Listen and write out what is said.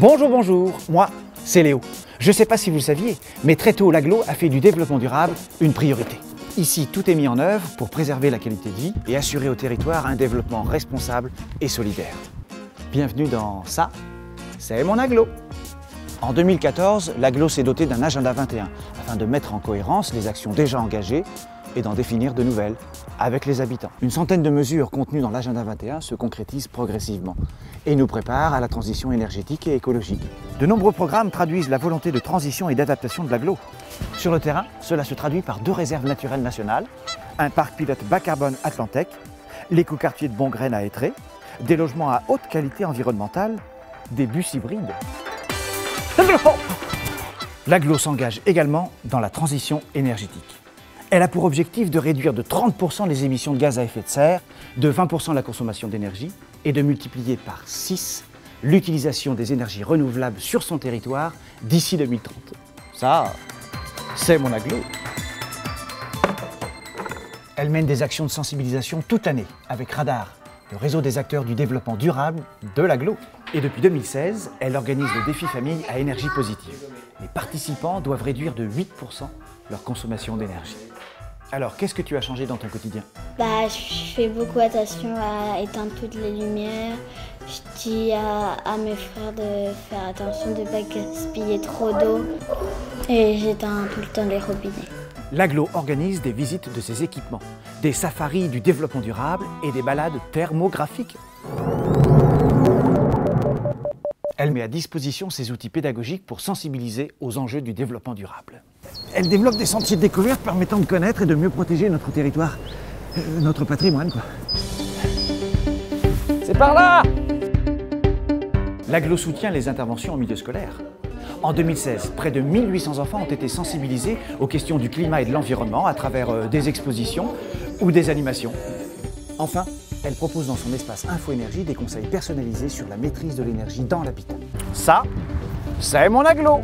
Bonjour, bonjour, moi c'est Léo. Je ne sais pas si vous le saviez, mais très tôt l'Aglo a fait du développement durable une priorité. Ici, tout est mis en œuvre pour préserver la qualité de vie et assurer au territoire un développement responsable et solidaire. Bienvenue dans Ça, c'est mon Aglo. En 2014, l'Aglo s'est doté d'un agenda 21 afin de mettre en cohérence les actions déjà engagées et d'en définir de nouvelles avec les habitants. Une centaine de mesures contenues dans l'agenda 21 se concrétisent progressivement et nous préparent à la transition énergétique et écologique. De nombreux programmes traduisent la volonté de transition et d'adaptation de l'Aglo. Sur le terrain, cela se traduit par 2 réserves naturelles nationales, un parc pilote bas carbone Atlantec, l'écoquartier de Bongraine à Étré, des logements à haute qualité environnementale, des bus hybrides. L'Aglo s'engage également dans la transition énergétique. Elle a pour objectif de réduire de 30% les émissions de gaz à effet de serre, de 20% la consommation d'énergie et de multiplier par 6 l'utilisation des énergies renouvelables sur son territoire d'ici 2030. Ça, c'est mon Aglo. Elle mène des actions de sensibilisation toute l'année avec Radar, le réseau des acteurs du développement durable de l'Aglo. Et depuis 2016, elle organise le défi famille à énergie positive. Les participants doivent réduire de 8% leur consommation d'énergie. Alors, qu'est-ce que tu as changé dans ton quotidien? Je fais beaucoup attention à éteindre toutes les lumières. Je dis à mes frères de faire attention de ne pas gaspiller trop d'eau. Et j'éteins tout le temps les robinets. L'Aglo organise des visites de ses équipements, des safaris du développement durable et des balades thermographiques. Elle met à disposition ses outils pédagogiques pour sensibiliser aux enjeux du développement durable. Elle développe des sentiers de découverte permettant de connaître et de mieux protéger notre territoire, notre patrimoine, quoi. C'est par là! L'Aglo soutient les interventions en milieu scolaire. En 2016, près de 1800 enfants ont été sensibilisés aux questions du climat et de l'environnement à travers des expositions ou des animations. Enfin, elle propose dans son espace Info-Énergie des conseils personnalisés sur la maîtrise de l'énergie dans l'habitat. Ça, c'est mon Aglo!